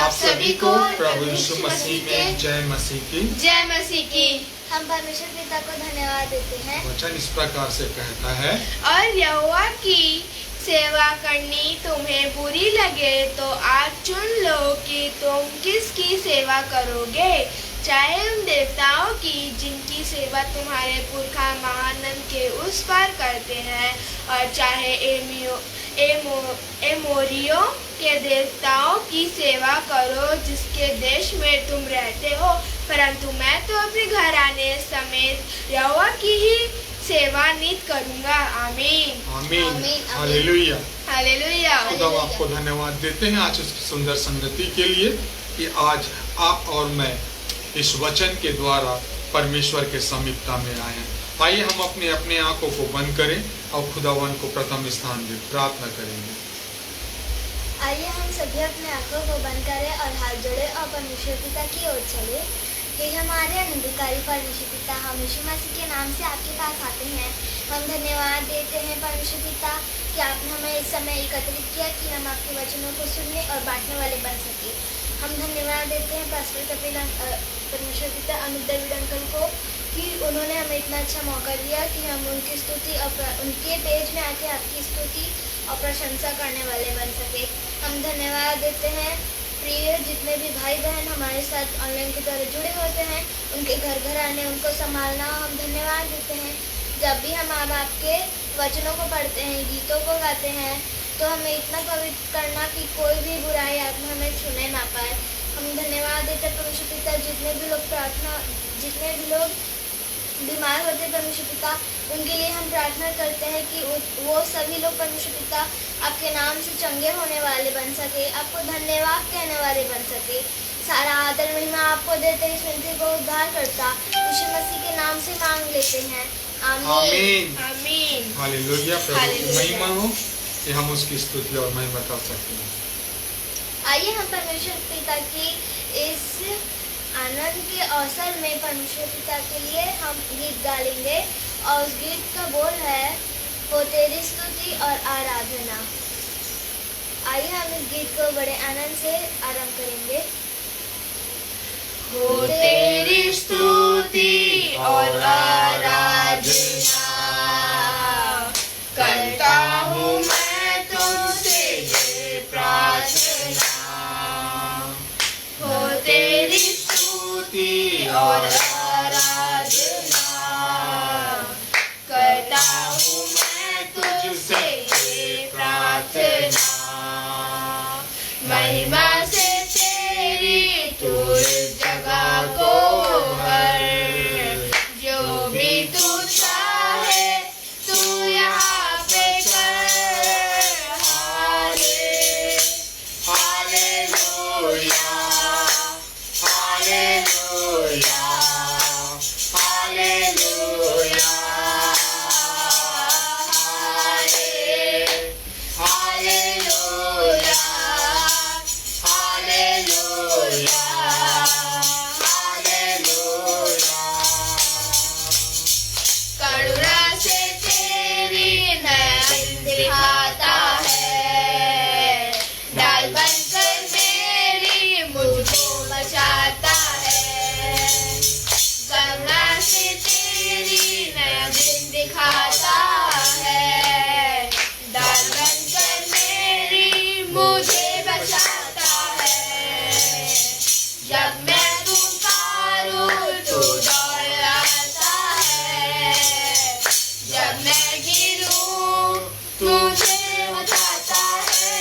आप सभी को प्रभु यीशु मसीह में जय मसीह की। जय मसीह की। हम परमेश्वर पिता को धन्यवाद देते हैं। वचन इस प्रकार से कहता है, और यहोवा की सेवा करनी तुम्हें बुरी लगे तो आज चुन लो कि तुम किसकी सेवा करोगे, चाहे उन देवताओं की जिनकी सेवा तुम्हारे पुरखा महानंद के उस पार करते हैं, और चाहे एमोरियों के देवताओं की सेवा करो जिसके देश में तुम रहते हो। परंतु मैं तो अपने घराने समेत यहोवा की ही सेवा नित करूंगा। आमीन आमीन, हालेलुया। हालेलुया। खुदा आपको धन्यवाद देते हैं आज इस सुंदर संगति के लिए कि आज आप और मैं इस वचन के द्वारा परमेश्वर के समीपता में आए हैं। आइए हम अपने अपने आंखों को बंद करें और खुदावन को प्रथम स्थान दें, प्रार्थना करेंगे। आइए हम सभी अपने आंखों को बंद करें और हाथ जोड़े और परमेश्वर पिता की ओर चले। कि हमारे अनंतकारी परमेश्वर पिता, हम यीशु मसीह के नाम से आपके पास आते हैं। हम धन्यवाद देते हैं परमेश्वर पिता कि आपने हमें इस समय एकत्रित किया कि हम आपके वचनों को सुनने और बांटने वाले बन सके। हम धन्यवाद देते हैं पास्टर कपिल परमेश्वर पिता अमित डेविड अंकल को कि उन्होंने हमें इतना अच्छा मौका दिया कि हम उनकी स्तुति और उनके पेज में आके आपकी स्तुति और प्रशंसा करने वाले बन सके। हम धन्यवाद देते हैं प्रिय जितने भी भाई बहन हमारे साथ ऑनलाइन के द्वारा जुड़े होते हैं, उनके घर घर आने, उनको संभालना। हम धन्यवाद देते हैं जब भी हम आपके वचनों को पढ़ते हैं, गीतों को गाते हैं, तो हमें इतना पवित्र करना कि कोई भी बुराई आत्मा हमें छूने ना पाए। हम धन्यवाद देते हैं परमेश्वर पिता जितने भी लोग बीमार होते हैं परमेश्वर पिता, उनके लिए हम प्रार्थना करते हैं कि वो सभी लोग परमेश्वर पिता आपके नाम से चंगे होने वाले बन सके, आपको धन्यवाद कहने वाले बन सके। सारा आदर महिमा आपको देते हैं। इस विनती को उद्धार करता यीशु मसीह के नाम से मांग लेते हैं। आमीन, आमीन, हालेलुया। प्रभु की महिमा हो कि हम उसकी स्तुति और महिमा कर सकते हैं। आइए हम परमेश्वर पिता की इस आनंद के अवसर में परमेश्वर पिता के लिए हम गीत गाएंगे और उस गीत का बोल है, हो तेरी स्तुति और आराधना। आइए हम इस गीत को बड़े आनंद से आरंभ करेंगे। हो तेरी स्तुति और आराधना करता हूँ मैं तुझसे ये प्रार्थना। हो तेरी स्तुति और आराधना करता हूँ मैं तुझसे ये प्रार्थना। महिमा से तेरी तू इस जगह को भर, जो भी तू चाहे तू यहाँ पे कर। हालेलुया, हालेलुया, हालेलुया, हालेलुया, हालेलुया, हालेलुया। करुणा से तेरी नयन दिखाता है, डाल बनकर मेरी मुझको बचाता है। करुणा से तेरी नयन दिखाता है, डाल बनकर मेरी मुझे बचाता है। जब मैं पुकारूं तू दौड़ आता है, जब मैं गिरूं तुझे उठाता है।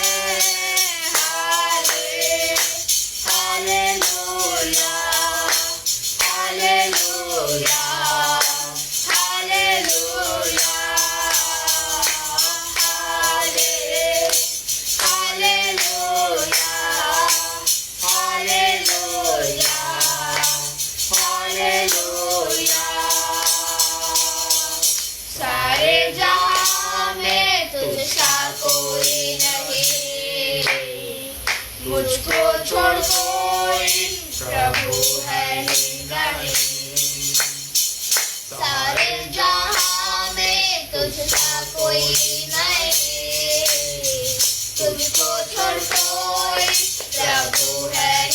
हालेलुया, हालेलुया, हालेलुया, हालेलुया, हालेलुया, हालेलुया। सारे जहां में तुझसा कोई नहीं, मुझको छोड़ कोई प्रभु है ही नहीं। सारे जहां में तुझसा कोई नहीं, तुझको छोड़ कोई प्रभु है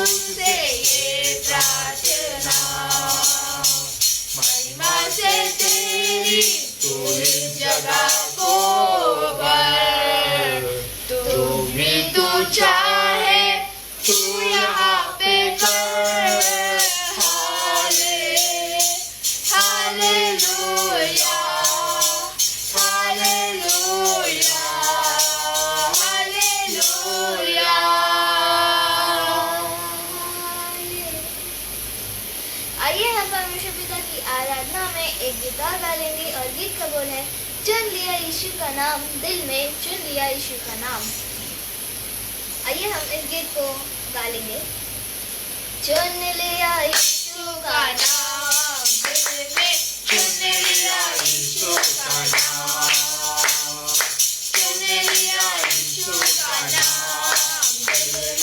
तुझसे ये प्रार्थना, महिमा से तेरी तू इस जगह को भर, तू भी तू चाहे तू यहाँ पे कर। हालेलुया, हालेलुया, हालेलुया। आइए हम परमेश्वर पिता की आराधना में एक गीत और गा लेंगे और गीत का बोल है, चुन लिया यीशु का नाम, दिल में चुन लिया यीशु का नाम। आइए हम इस गीत को गा लेंगे। चुन लिया यीशु का नाम, दिल में चुन लिया यीशु का नाम, चुन लिया यीशु का नाम, दिल में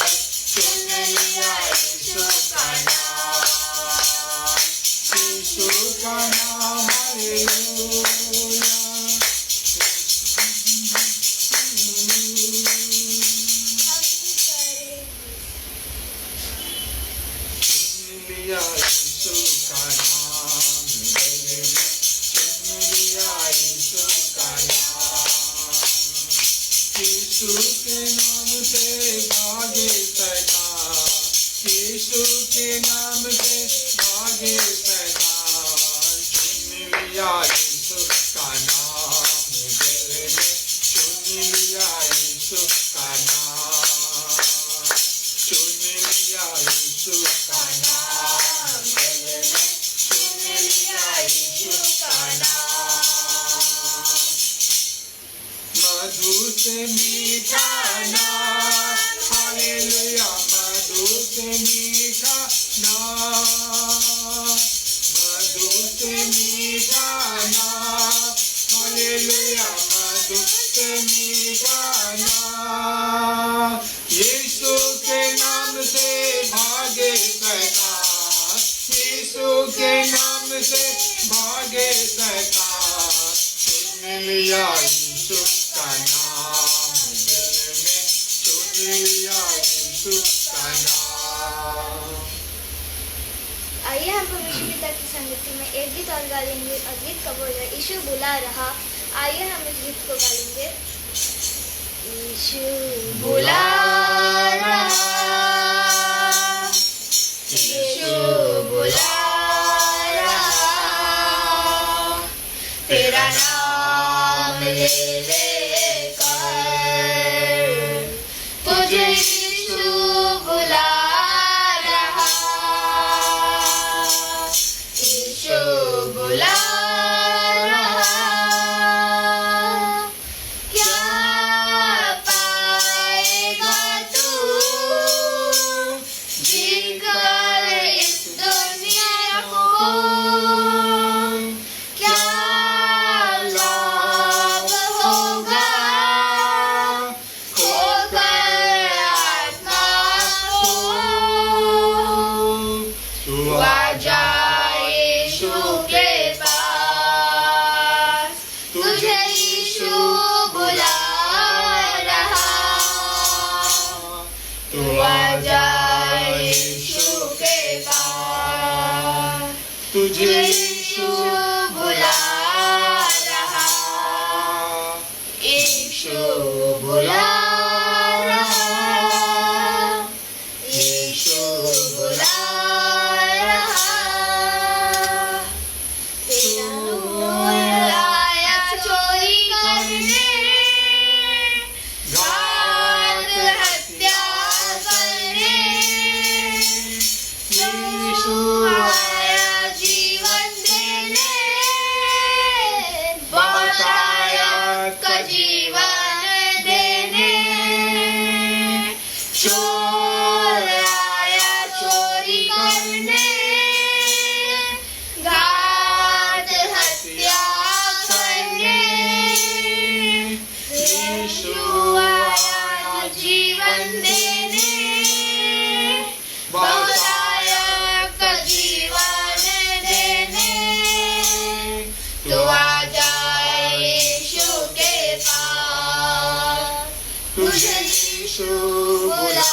चुन लिया यीशु का नाम, यीशु का नाम हालेलुया। चुन लिया यीशु का नाम, दिल में चुन लिया यीशु का नाम। यीशु के नाम से भागे शैतान, यीशु के नाम से भागे शैतान। चुन लिया यीशु का नाम, दिल में चुन लिया यीशु का नाम, चुन लिया यीशु का नाम, दिल में चुन लिया यीशु का नाम। मधु से मीठा नाम हालेलुया, मधु से मीठा नाम, मधु से मीठा नाम हालेलुया, मधु से मीठा नाम। यीशु के नाम से भागे शैतान, यीशु के नाम से भागे शैतान। चुन लिया यीशु का नाम, दिल में चुन लिया यीशु का नाम। आइए हम परमेश्वर पिता की संगति में एक गीत और गा लेंगे और गीत का बोल है, यीशु बुला रहा। आइए हम इस गीत को गा लेंगे। यीशु बुला रहा, यीशु बुला रहा, तेरा नाम ले लेकर तुझे यीशु बुला रहा, यीशु बुला रहा। क्या पाएगा तू जीतकर इस दुनिया को, क्या लाभ होगा खोकर आत्मा को। तू आजा यीशु के पास, तुझे यीशु बुला रहा, तू आजा यीशु के पास, तुझे यीशु बुला रहा, यीशु बुला रहा, यीशु बुला रहा। तेरा नूर आया चोरी करने, घात हत्या करने, यीशु आया जीवन देने, बहुतायत का जीवन देने। चोर आया चोरी करने, घात हत्या करने, यीशु आया जीवन देने, बहुतायत का जीवन देने। तू आजा यीशु के पास, तुझे यीशु बुला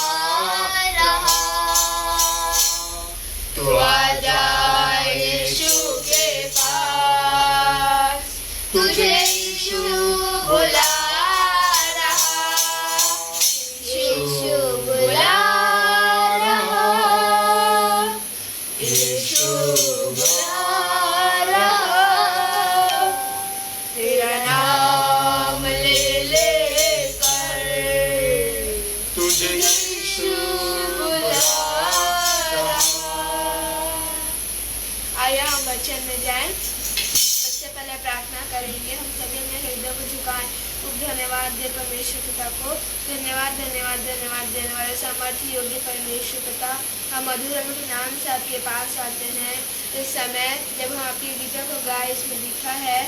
यीशु बुला रहा। आइए हम वचन में जाएं। सबसे पहले प्रार्थना करेंगे। हम सभी अपने हृदय को झुकाएं। धन्यवाद दे परमेश्वर पिता को। धन्यवाद धन्यवाद धन्यवाद देने वाले सामर्थ्य योग्य परमेश्वर पिता, हम मधुर के नाम से आपके पास आते हैं। इस समय जब हम आपकी गीता को गाए, इसमें लिखा है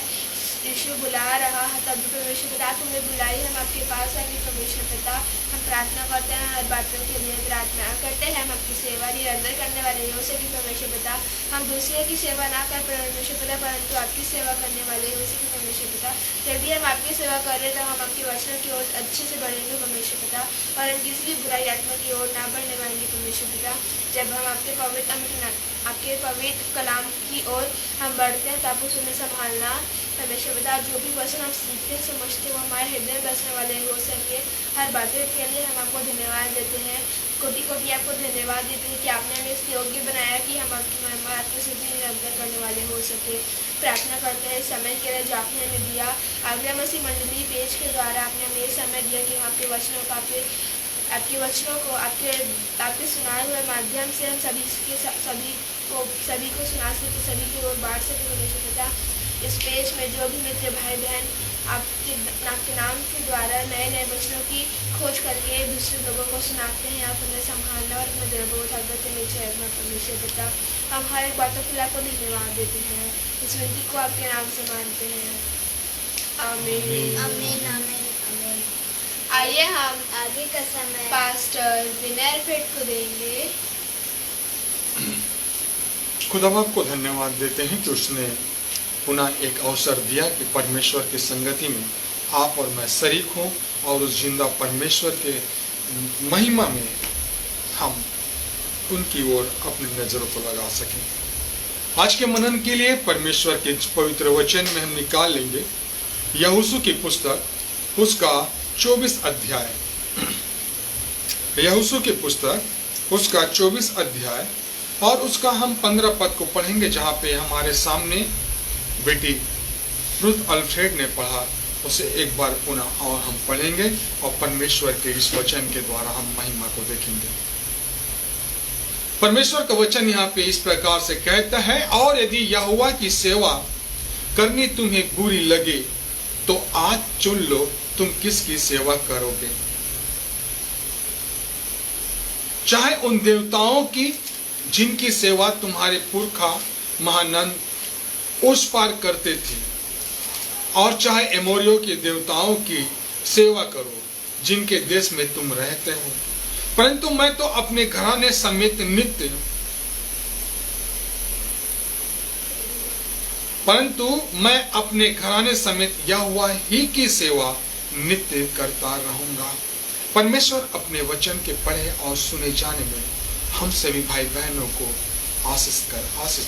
यीशु बुला रहा है, तब भी परमेश्वर पिता तुमने बुलाई, हम आपके पास आएंगे परमेश्वर पिता। हम प्रार्थना करते हैं, हर बातों के लिए प्रार्थना करते हैं। हम आपकी सेवा निरंतर करने वाले हो सके परमेश्वर पिता। हम दूसरे की सेवा ना कर परमेश्वर पिता, परंतु आपकी सेवा करने वाले हो सके परमेश्वर पिता। यदि हम आपकी सेवा कर रहे तो हम आपके वचनों की ओर अच्छे से बढ़ेंगे परमेश्वर पिता, और हम किसी भी बुराई आत्मा की ओर ना बढ़ने पाएंगे परमेश्वर पिता। जब हम आपके पवित्र कलाम की ओर हम बढ़ते हैं तो आपको सुनने संभालना परमेश्वर पिता। जो भी वचन हम सीखते समझते वो हमारे हृदय में बसने वाले हो सके। हर बातों के लिए हम आपको धन्यवाद देते हैं। कोटि कोटि आपको धन्यवाद देते हैं कि आपने हमें इस योग्य बनाया कि हम आपकी महिमा आपकी स्तुति निरंतर करने वाले हो सके। प्रार्थना करते हैं इस समय के लिए जो आपने हमें दिया। आज्ञा मसीह मंडली पेज के द्वारा आपने हमें ये समय दिया कि हम आपके वचनों को आपके सुनाए हुए माध्यम से हम सभी को सुना सके, सभी की ओर बांट सके परमेश्वर पिता। इस पेज में जो भी मित्र भाई बहन आपके नाम के द्वारा नए नए वचनों की खोज करके दूसरे लोगों को सुनाते हैं, आप उन्हें संभालना और अपने दिल को ताकत के नीचे रखना परमेश्वर पिता। हम हर एक बातों के लिए आपको धन्यवाद देते हैं। इस विनती को आपके नाम से मानते हैं, आमीन आमीन आमीन आमीन। आइए हम आगे का समय पास्टर विनय पेट को देंगे। खुदा बाप को धन्यवाद देते हैं कि उसने पुनः एक अवसर दिया कि परमेश्वर की संगति में आप और मैं शरीक हों और उस जिंदा परमेश्वर के महिमा में हम उनकी ओर अपनी नजरों को लगा सकें। आज के मनन के लिए परमेश्वर के पवित्र वचन में हम निकाल लेंगे यहोशू की पुस्तक उसका 24 अध्याय। यहोशू की पुस्तक उसका 24 अध्याय और उसका हम 15 पद को पढ़ेंगे, जहाँ पे हमारे सामने बेटी रुथ अल्फ्रेड ने पढ़ा, उसे एक बार पुनः और हम पढ़ेंगे और परमेश्वर के इस वचन के द्वारा हम महिमा को देखेंगे। परमेश्वर का वचन यहाँ पे इस प्रकार से कहता है, और यदि यहोवा की सेवा करनी तुम्हें बुरी लगे तो आज चुन लो तुम किसकी सेवा करोगे। चाहे उन देवताओं की जिनकी सेवा तुम्हारे पुरखा महानंद उस पार करते थे, और चाहे एमोरियों के देवताओं की सेवा करो जिनके देश में तुम रहते हो। परंतु मैं तो अपने घराने समेत यहोवा ही की सेवा नित्य करता रहूंगा। परमेश्वर अपने वचन के पढ़े और सुने जाने में हम सभी भाई बहनों को आशीष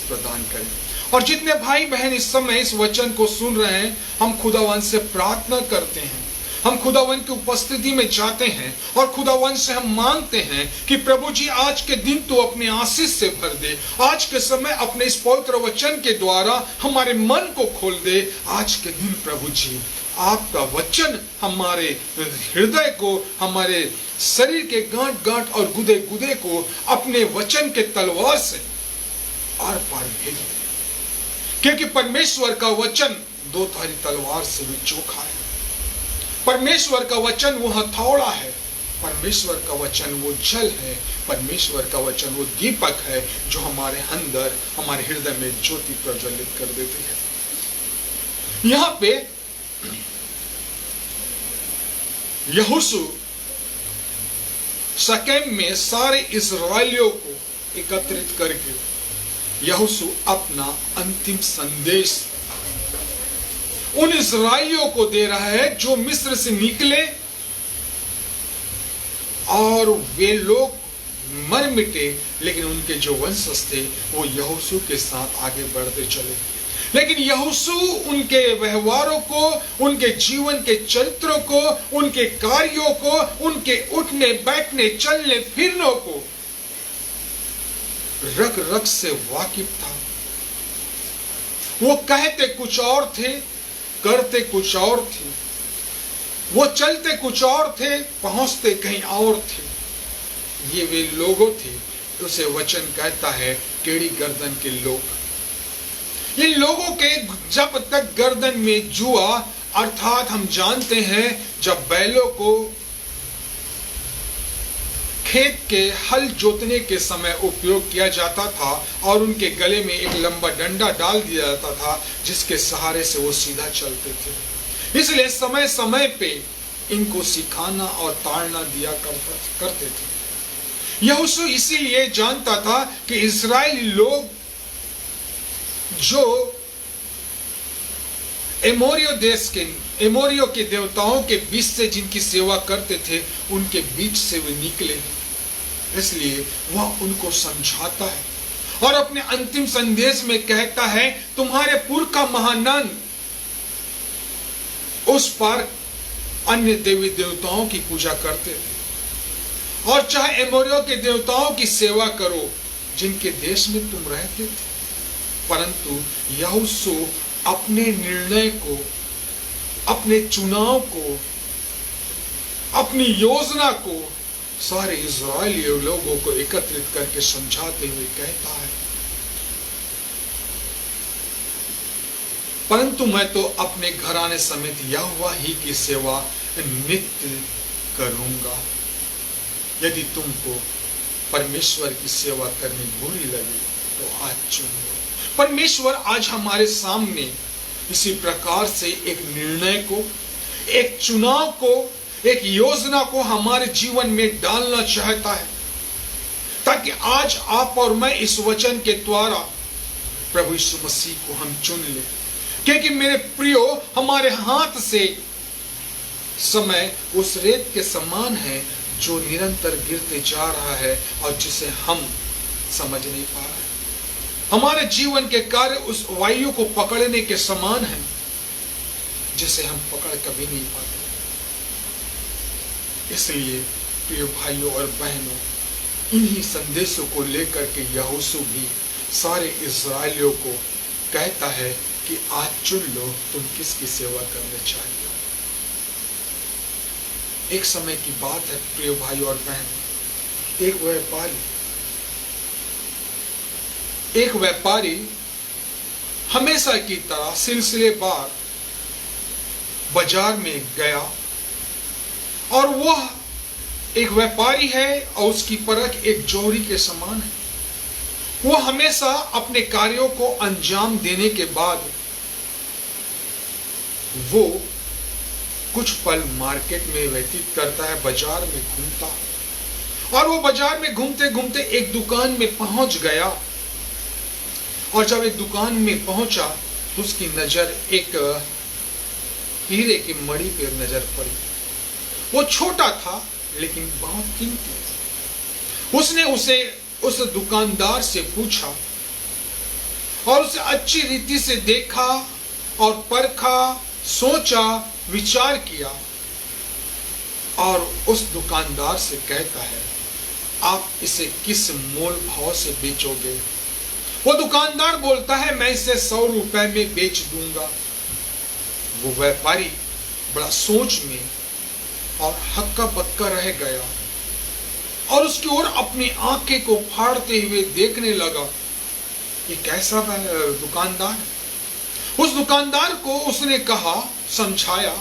प्रदान करें। और जितने भाई बहन इस समय इस वचन को सुन रहे हैं, हम खुदावन से प्रार्थना करते हैं, हम खुदावन की उपस्थिति में जाते हैं और खुदावन से हम मांगते हैं कि प्रभु जी आज के दिन तू अपने आशीष से भर दे। आज के समय अपने इस पवित्र वचन के द्वारा हमारे मन को खोल दे। आज के दिन प्रभु जी आपका वचन हमारे हृदय को, हमारे शरीर के गांठ गांठ और गुदे गुदे को अपने वचन के तलवार से आर पार भेज दे, क्योंकि परमेश्वर का वचन दो धारी तलवार से भी चोखा है। परमेश्वर का वचन वो हथौड़ा है, परमेश्वर का वचन वो जल है, परमेश्वर का वचन वो दीपक है जो हमारे अंदर, हमारे हृदय में ज्योति प्रज्वलित कर देती है। यहाँ पे यहोशू शकेम में सारे इस्राएलियों को एकत्रित करके यहोशू अपना अंतिम संदेश उन इस्राएलियों को दे रहा है जो मिस्र से निकले और वे लोग मर मिटे, लेकिन उनके जो वंशज थे वो यहोशू के साथ आगे बढ़ते चले। लेकिन यहोशू उनके व्यवहारों को, उनके जीवन के चरित्रों को, उनके कार्यों को, उनके उठने बैठने चलने फिरनों को रग रग से वाकिफ था। वो कहते कुछ और थे, करते कुछ और थे, वो चलते कुछ और थे, पहुंचते कहीं और थे। ये वे लोगों थे, उसे वचन कहता है टेढ़ी गर्दन के लोग। इन लोगों के जब तक गर्दन में जुआ, अर्थात हम जानते हैं जब बैलों को खेत के हल जोतने के समय उपयोग किया जाता था और उनके गले में एक लंबा डंडा डाल दिया जाता था जिसके सहारे से वो सीधा चलते थे। इसलिए समय समय पे इनको सिखाना और ताड़ना दिया करते थे। यहोशू इसीलिए जानता था कि इस्राएली लोग जो एमोरियों के देवताओं के बीच से जिनकी सेवा करते थे, उनके बीच से वे निकले, इसलिए वह उनको समझाता है और अपने अंतिम संदेश में कहता है तुम्हारे पुरखा महानंद उस पर अन्य देवी देवताओं की पूजा करते थे और चाहे एमोरियों के देवताओं की सेवा करो जिनके देश में तुम रहते थे। परंतु यहोशू अपने निर्णय को, अपने चुनाव को, अपनी योजना को सारे इज़राइली लोगों को एकत्रित करके समझाते हुए कहता है, परंतु मैं तो अपने घराने समेत यहोवा ही की सेवा नित्य करूंगा। यदि तुमको परमेश्वर की सेवा करनी बुरी लगे तो आज चुन लो। परमेश्वर आज हमारे सामने इसी प्रकार से एक निर्णय को, एक चुनाव को, एक योजना को हमारे जीवन में डालना चाहता है ताकि आज आप और मैं इस वचन के द्वारा प्रभु यीशु मसीह को हम चुन ले। क्योंकि मेरे प्रियो, हमारे हाथ से समय उस रेत के समान है जो निरंतर गिरते जा रहा है और जिसे हम समझ नहीं पा रहे। हमारे जीवन के कार्य उस वायु को पकड़ने के समान है जिसे हम पकड़ कभी नहीं पाते। इसलिए प्रिय भाइयों और बहनों, इन्हीं संदेशों को लेकर के यहोशू भी सारे इज़राइलियों को कहता है कि आज चुन लो तुम किसकी सेवा करने चाहिए। एक समय की बात है प्रिय भाई और बहन, एक व्यापारी हमेशा की तरह सिलसिलेवार बाजार में गया और वह एक व्यापारी है और उसकी परख एक जोहरी के समान है। वह हमेशा अपने कार्यों को अंजाम देने के बाद वो कुछ पल मार्केट में व्यतीत करता है, बाजार में घूमता, और वो बाजार में घूमते घूमते एक दुकान में पहुंच गया और जब एक दुकान में पहुंचा तो उसकी नजर एक हीरे की मणि पर नजर पड़ी। वो छोटा था लेकिन बहुत कीमती था। उसने उस दुकानदार से पूछा और उसे अच्छी रीति से देखा और परखा, सोचा, विचार किया और उस दुकानदार से कहता है आप इसे किस मोल भाव से बेचोगे। वो दुकानदार बोलता है मैं इसे 100 रुपए में बेच दूंगा। वो व्यापारी बड़ा सोच में और हक्का बक्का रह गया और उसकी ओर अपनी आंखें को फाड़ते हुए देखने लगा। ये कैसा दुकानदार है? उस दुकानदार को उसने कहा, समझाया,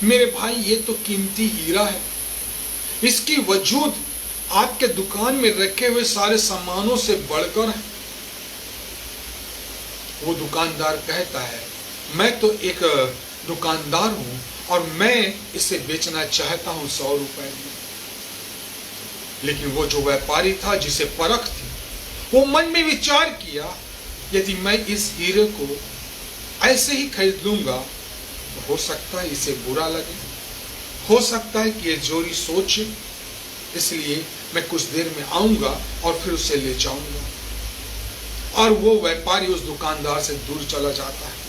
मेरे भाई ये तो कीमती हीरा है, इसकी वजूद आपके दुकान में रखे हुए सारे सामानों से बढ़कर है। वो दुकानदार कहता है मैं तो एक दुकानदार हूं और मैं इसे बेचना चाहता हूं 100 रुपए में। लेकिन वो जो व्यापारी था जिसे परख थी, वो मन में विचार किया यदि मैं इस हीरे को ऐसे ही खरीद लूंगा तो हो सकता है इसे बुरा लगे, हो सकता है कि ये जोरी सोचे, इसलिए मैं कुछ देर में आऊंगा और फिर उसे ले जाऊंगा। और वो व्यापारी उस दुकानदार से दूर चला जाता है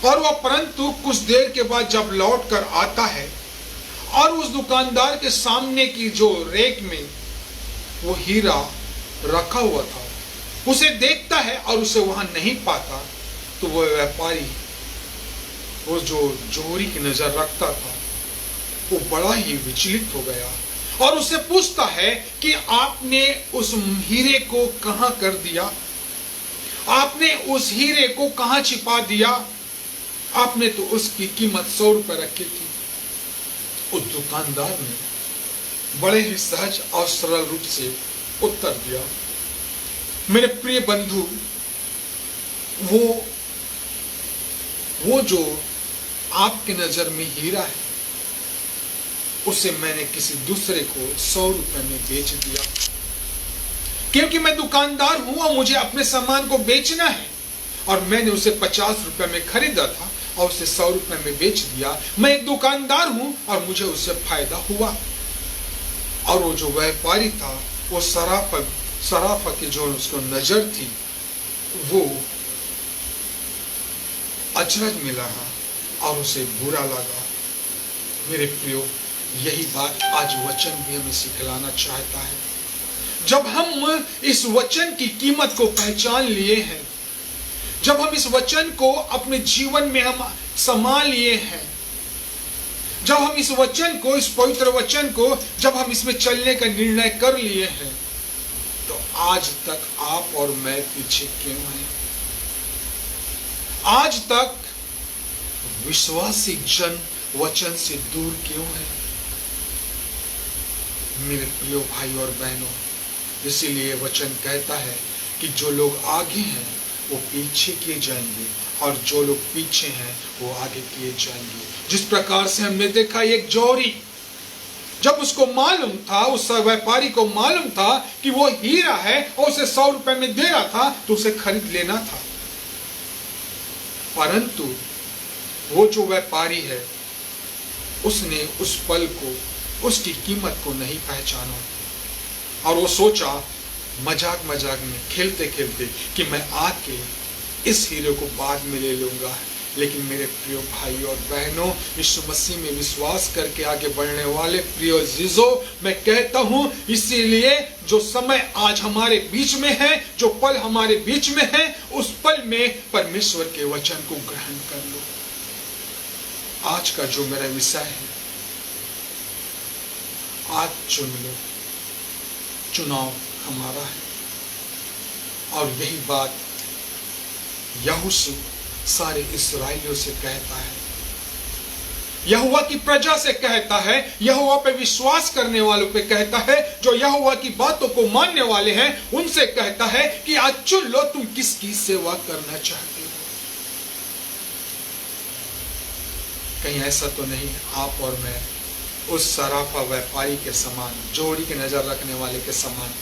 और वह परंतु कुछ देर के बाद जब लौट कर आता है और उस दुकानदार के सामने की जो रेक में वो हीरा रखा हुआ था उसे देखता है और उसे वहां नहीं पाता, तो वो व्यापारी वो जो जोहरी की नजर रखता था वो बड़ा ही विचलित हो गया और उससे पूछता है कि आपने उस हीरे को कहां कर दिया, आपने उस हीरे को कहां छिपा दिया, आपने तो उसकी कीमत 100 रुपए रखी थी। उस दुकानदार ने बड़े ही सहज और सरल रूप से उत्तर दिया, मेरे प्रिय बंधु, वो जो आपके नजर में हीरा है, उसे मैंने किसी दूसरे को 100 रुपए में बेच दिया, क्योंकि मैं दुकानदार हूं और मुझे अपने सामान को बेचना है, और मैंने उसे 50 रुपए में खरीदा था और उसे 100 रुपए में बेच दिया। मैं एक दुकानदार हूं और मुझे उससे फायदा हुआ। और वो जो व्यापारी था, वो सराफा की जो उसको नजर थी, वो अचरज में लगा और उसे बुरा लगा। मेरे प्रियो, यही बात आज वचन भी हमें सिखलाना चाहता है। जब हम इस वचन की कीमत को पहचान लिए हैं, जब हम इस वचन को अपने जीवन में हम समा लिए हैं, जब हम इस वचन को, इस पवित्र वचन को, जब हम इसमें चलने का निर्णय कर लिए हैं, तो आज तक आप और मैं पीछे क्यों हैं? आज तक विश्वासी जन वचन से दूर क्यों है? मेरे प्रिय भाई और बहनों, इसीलिए वचन कहता है कि जो लोग आगे हैं वो पीछे किए जाएंगे, और जो लोग पीछे हैं वो आगे किए जाएंगे। जिस प्रकार से हमने देखा, एक जोरी, जब उसको मालूम था, उस व्यापारी को मालूम था कि वो हीरा है और उसे 100 रुपए में दे रहा था, तो उसे खरीद लेना था। परंतु वो जो व्यापारी है, उसने उस पल को, उसकी कीमत को नहीं पहचाना, और वो सोचा मजाक में, खेलते खेलते, कि मैं आके इस हीरे को बाद में ले लूंगा। लेकिन मेरे प्रिय भाई और बहनों, यीशु मसीह में विश्वास करके आगे बढ़ने वाले प्रिय अजीजों, मैं कहता हूं, इसीलिए जो समय आज हमारे बीच में है, जो पल हमारे बीच में है, उस पल में परमेश्वर के वचन को ग्रहण कर लो। आज का जो मेरा विषय है, आज चुन लो, चुनाव हमारा है। और यही बात यहोशू सारे इस्राएलियों से कहता है, यहोवा की प्रजा से कहता है, यहोवा पे विश्वास करने वालों पे कहता है, जो यहोवा की बातों को मानने वाले हैं, उनसे कहता है कि आज चुन लो, तुम किसकी सेवा करना चाहते हो। कहीं ऐसा तो नहीं आप और मैं उस सराफा व्यापारी के समान, जोड़ी की नजर रखने वाले के समान?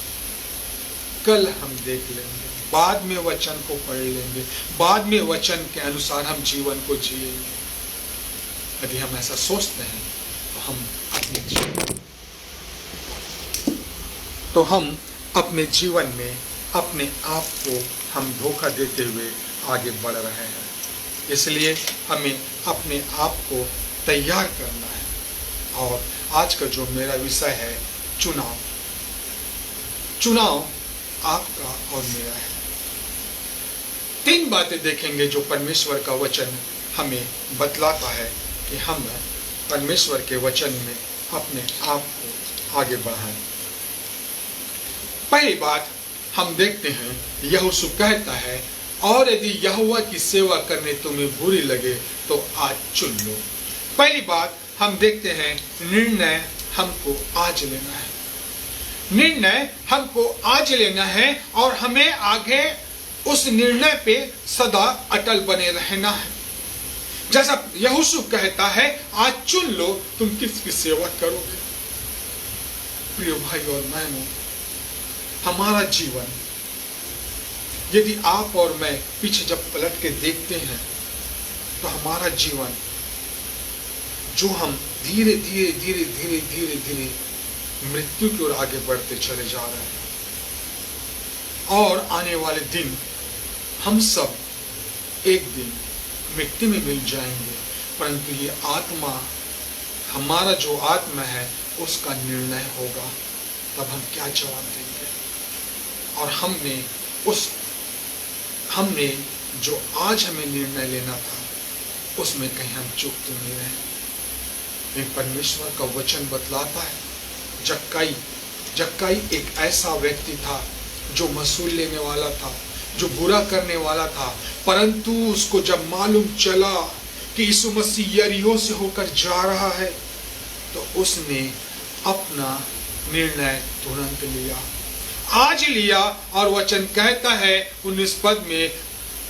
कल हम देख लेंगे, बाद में वचन को पढ़ लेंगे, बाद में वचन के अनुसार हम जीवन को जिएंगे। यदि हम ऐसा सोचते हैं तो हम अपने जीवन में अपने आप को हम धोखा देते हुए आगे बढ़ रहे हैं। इसलिए हमें अपने आप को तैयार करना है। और आज का जो मेरा विषय है, चुनाव। चुनाव आपका और मेरा है। 3 बातें देखेंगे जो परमेश्वर का वचन हमें बतलाता है कि हम परमेश्वर के वचन में अपने आप को आगे बढ़ाएं। पहली बात हम देखते हैं, यहोशू कहता है, और यदि यहोवा की सेवा करने तुम्हें बुरी लगे तो आज चुन लो। पहली बात हम देखते हैं, निर्णय हमको आज लेना है। निर्णय हमको आज लेना है और हमें आगे उस निर्णय पे सदा अटल बने रहना है। जैसा यहोशू कहता है, आज चुन लो तुम किसकी सेवा करोगे। प्रिय भाई और बहनों, हमारा जीवन, यदि आप और मैं पीछे जब पलट के देखते हैं, तो हमारा जीवन जो हम धीरे धीरे मृत्यु की ओर आगे बढ़ते चले जा रहे हैं। और आने वाले दिन हम सब एक दिन मिट्टी में मिल जाएंगे, परंतु ये आत्मा, हमारा जो आत्मा है, उसका निर्णय होगा। तब हम क्या जवाब देंगे? और हमने जो आज हमें निर्णय लेना था, उसमें कहीं हम चूक तो नहीं रहे। परमेश्वर का वचन बतलाता है, जक्काई एक ऐसा व्यक्ति था जो वसूल लेने वाला था, जो बुरा करने वाला था, परंतु उसको जब मालूम चला कि यीशु मसीह यरीहो से होकर जा रहा है तो उसने अपना निर्णय तुरंत लिया, आज लिया। और वचन कहता है 19 पद में,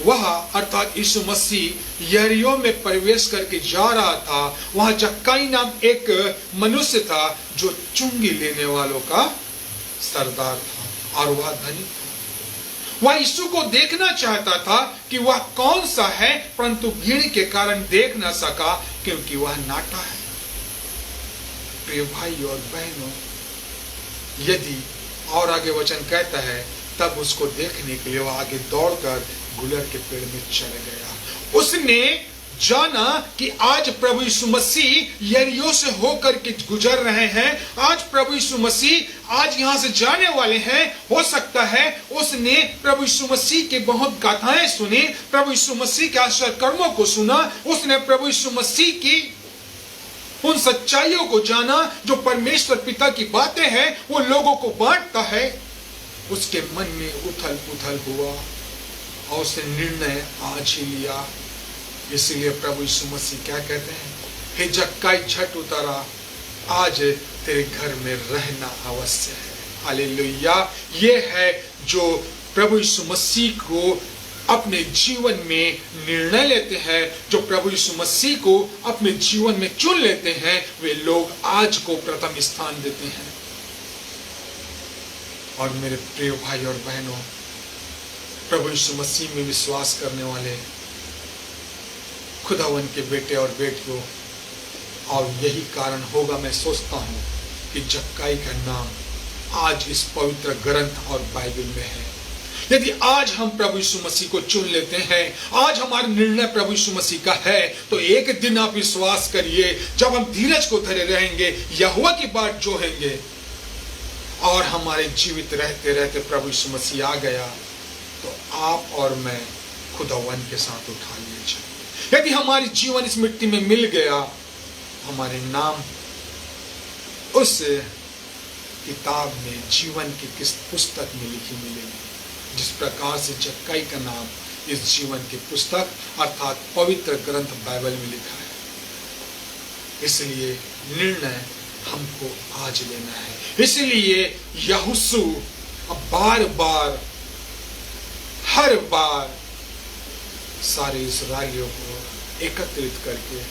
वह अर्थात यीशु मसीह यरीहो में प्रवेश करके जा रहा था। वहां जक्काई नाम एक मनुष्य था जो चुंगी लेने वालों का सरदार था और वह धनी था। वह यीशु को देखना चाहता था कि वह कौन सा है, परंतु भीड़ के कारण देख न सका क्योंकि वह नाटा है। प्रिय भाई और बहनों, यदि और आगे वचन कहता है, तब उसको देखने के लिए वह आगे दौड़कर गुलर के पेड़ में चले गया। उसने जाना कि आज प्रभु यीशु मसीह यरीहो से होकर के गुजर रहे हैं, आज प्रभु यीशु मसीह आज यहां से जाने वाले हैं। हो सकता है उसने प्रभु यीशु मसीह के बहुत गाथाएं सुनी, प्रभु यीशु मसीह के आश्चर्य कर्मों को सुना, उसने प्रभु यीशु मसीह की उन सच्चाइयों को जाना जो परमेश्वर पिता की बातें हैं वो लोगों को बांटता है। उसके मन में उथल पुथल हुआ और उसने निर्णय आज ही लिया। इसलिए प्रभु यीशु मसीह क्या कहते हैं, हे जक्काई झट उतरा, आज तेरे घर में रहना अवश्य है। हालेलुया। ये है जो प्रभु यीशु मसीह को अपने जीवन में निर्णय लेते हैं, जो प्रभु यीशु मसीह को अपने जीवन में चुन लेते हैं, वे लोग आज को प्रथम स्थान देते हैं। और मेरे प्रिय भाई और बहनों, प्रभु यीशु मसीह में विश्वास करने वाले खुदावन के बेटे और बेटियों, और यही कारण होगा मैं सोचता हूं कि जक्काई का नाम आज इस पवित्र ग्रंथ और बाइबल में है। यदि आज हम प्रभु यीशु मसीह को चुन लेते हैं, आज हमारा निर्णय प्रभु यीशु मसीह का है, तो एक दिन आप विश्वास करिए, जब हम धीरज को धरे रहेंगे, यहोवा की बाट जोहेंगे और हमारे जीवित रहते रहते प्रभु यीशु मसीह आ गया, तो आप और मैं खुदावन के साथ उठा लिए जाए। यदि हमारी जीवन इस मिट्टी में मिल गया, हमारे नाम उस किताब में, जीवन की किस पुस्तक में लिखी मिलेगी, जिस प्रकार से जक्काई का नाम इस जीवन की पुस्तक अर्थात पवित्र ग्रंथ बाइबल में लिखा है। इसलिए निर्णय हमको आज लेना है। इसलिए यहोशू बार बार हर बार सारे इस्राएलियों को एकत्रित करके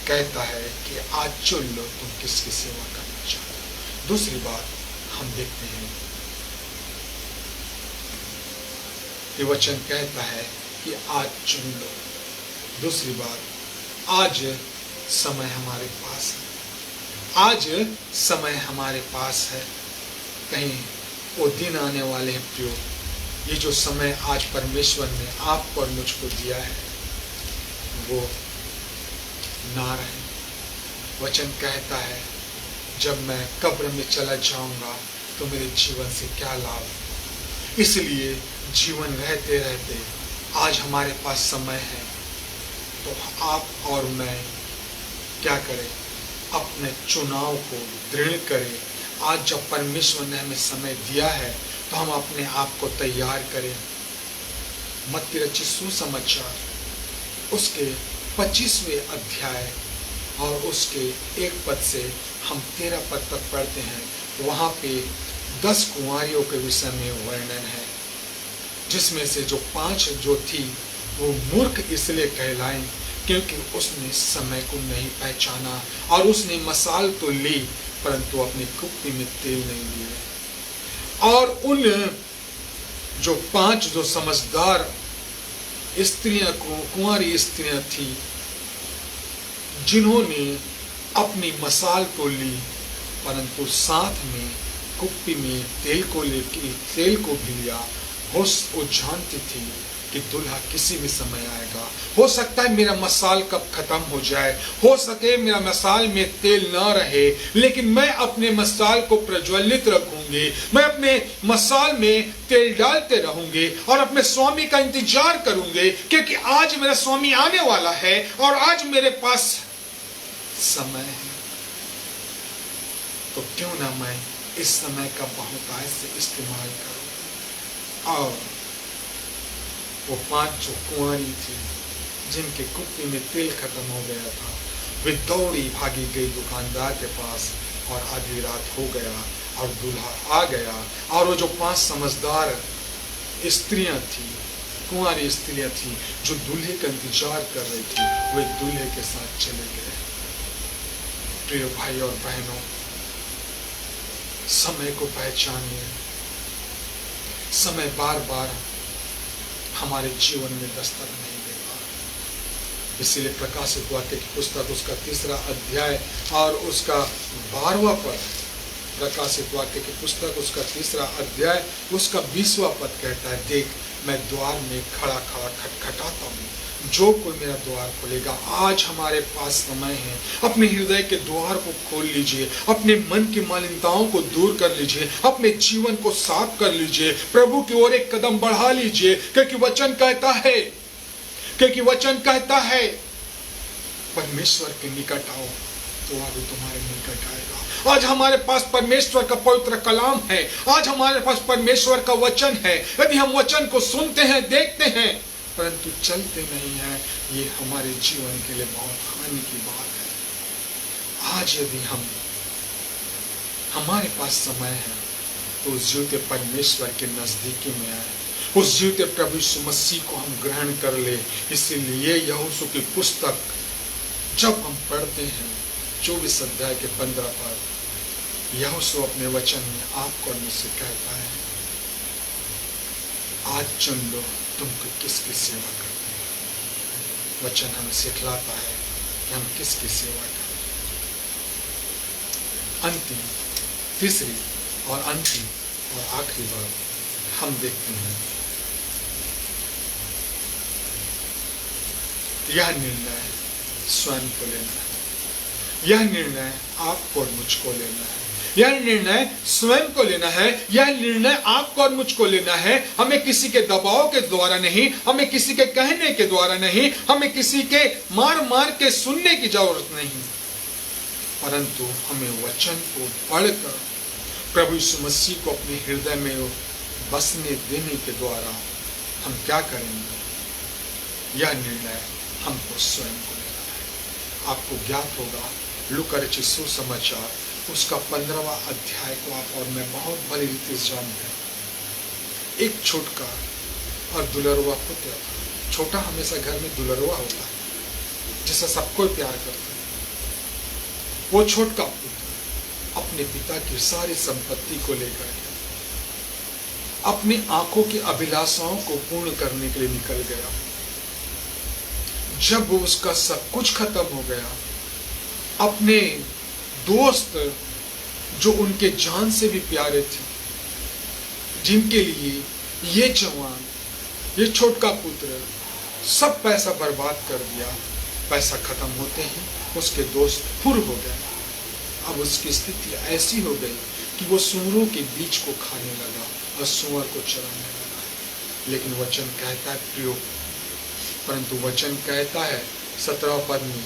कहता है कि आज चुन लो तुम किसकी सेवा करना चाहते हो। दूसरी बात हम देखते हैं, ये वचन कहता है कि आज चुन लो। दूसरी बात, आज समय हमारे पास है, आज समय हमारे पास है। कहीं वो दिन आने वाले हैं प्रियो, ये जो समय आज परमेश्वर ने आपको और मुझको दिया है वो ना रहे। वचन कहता है, जब मैं कब्र में चला जाऊंगा तो मेरे जीवन से क्या लाभ। इसलिए जीवन रहते रहते आज हमारे पास समय है, तो आप और मैं क्या करें, अपने चुनाव को दृढ़ करें। आज जब परमेश्वर ने हमें समय दिया है तो हम अपने आप को तैयार करें। मत्ती रचित सुसमाचार उसके 25वें अध्याय और उसके 1 पद से हम 13 पद तक पढ़ते हैं। वहाँ पे 10 कुंवारियों के विषय में वर्णन है, जिसमें से जो 5 जो थी वो मूर्ख इसलिए कहलाई क्योंकि उसने समय को नहीं पहचाना और उसने मसाल तो ली परंतु अपनी कुप्पी में तेल नहीं लिए। और उन जो 5 जो समझदार स्त्रियां कुंवारी स्त्रियां थी, जिन्होंने अपनी मसाल तो ली परंतु साथ में कुप्पी में तेल को भी लिया। वो जानती थी कि दुल्हा किसी भी समय आएगा, हो सकता है मेरा मसाल कब खत्म हो जाए, हो सके मेरा मसाल में तेल ना रहे, लेकिन मैं अपने मसाल को प्रज्वलित रखूंगी, मैं अपने मसाल में तेल डालते रहूंगी और अपने स्वामी का इंतजार करूंगी, क्योंकि आज मेरा स्वामी आने वाला है और आज मेरे पास समय है। तो क्यों ना मैं इस समय का बहुतायत से इस्तेमाल करूं। और वो 5 जो कुंवारी थी जिनके कुप्पी में तेल खत्म हो गया था, वे दौड़ी भागी गई दुकानदार के पास और आधी रात हो गया और दूल्हा आ गया। और वो जो 5 समझदार स्त्रियां थी, कुंवारी स्त्रियां थी जो दूल्हे का इंतजार कर रही थी, वे दूल्हे के साथ चले गए। प्रिय भाई और बहनों, समय को पहचानिए। समय बार बार हमारे जीवन में दस्तक नहीं देता। इसीलिए प्रकाशित वाक्य की पुस्तक उसका 3रा अध्याय और उसका 12वां पद, प्रकाशित वाक्य की पुस्तक उसका 3रा अध्याय उसका 20वां पद कहता है, देख मैं द्वार में खड़ा खड़ा खटखटाता हूँ, जो कोई मेरा द्वार खोलेगा। आज हमारे पास समय है, अपने हृदय के द्वार को खोल लीजिए, अपने मन की मलिनताओं को दूर कर लीजिए, अपने जीवन को साफ कर लीजिए, प्रभु की ओर एक कदम बढ़ा लीजिए, क्योंकि वचन कहता है परमेश्वर के निकट आओ तो वो तुम्हारे निकट आएगा। आज हमारे पास परमेश्वर का पवित्र कलाम है, आज हमारे पास परमेश्वर का वचन है। यदि हम वचन को सुनते हैं, देखते हैं, परंतु चलते नहीं हैं, ये हमारे जीवन के लिए बहुत हानि की बात है। आज यदि हमारे पास समय है तो उस जीवते परमेश्वर के नजदीकी में आए, उस जीवते प्रभु यीशु मसीह को हम ग्रहण कर ले। इसीलिए यहोशू की पुस्तक जब हम पढ़ते हैं 24 अध्याय के 15 पद, यहोशू अपने वचन में आपको और मुझसे कहता है, आज चुन लो तुमको किसकी सेवा करनी है। वचन हमें सिखलाता है कि हम किसकी सेवा करें। अंतिम, तीसरी और अंतिम और आखिरी बात हम देखते हैं, यह निर्णय स्वयं को लेना है। यह निर्णय आपको और मुझको लेना है। यह निर्णय स्वयं को लेना है। यह निर्णय आपको और मुझको लेना है। हमें किसी के दबाव के द्वारा नहीं, हमें किसी के कहने के द्वारा नहीं, हमें किसी के मार के सुनने की जरूरत नहीं, परंतु हमें वचन को पढ़कर प्रभु यीशु मसीह को अपने हृदय में बसने देने के द्वारा हम क्या करेंगे, यह निर्णय हमको स्वयं को लेना है। आपको ज्ञात होगा लूका रचित सुसमाचार उसका 15वां अध्याय को आप और मैं बहुत भली रीति से जानते हैं। एक छोटा और दुलरवा पुत्र था। छोटा हमेशा घर में दुलरवा होता है, जिसे सबको प्यार करता है। वो छोटा पुत्र अपने पिता की सारी संपत्ति को लेकर अपनी आंखों की अभिलाषाओं को पूर्ण करने के लिए निकल गया। जब वो उसका सब कुछ खत्म हो गया, अपने दोस्त जो उनके जान से भी प्यारे थे, जिनके लिए ये जवान, ये छोटा पुत्र सब पैसा बर्बाद कर दिया। पैसा खत्म होते ही उसके दोस्त फुर हो गए। अब उसकी स्थिति ऐसी हो गई कि वो सूअरों के बीज को खाने लगा और सूअर को चराने लगा। लेकिन वचन कहता है प्रियो, परंतु वचन कहता है 17 पद में,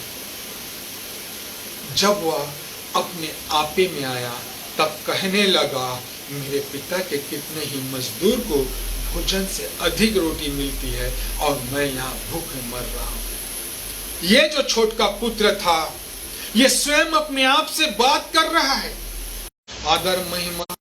जब वह अपने आपे में आया तब कहने लगा, मेरे पिता के कितने ही मजदूर को भोजन से अधिक रोटी मिलती है और मैं यहाँ भूखे मर रहा हूँ। ये जो छोटा पुत्र था, ये स्वयं अपने आप से बात कर रहा है। आदर, महिमा,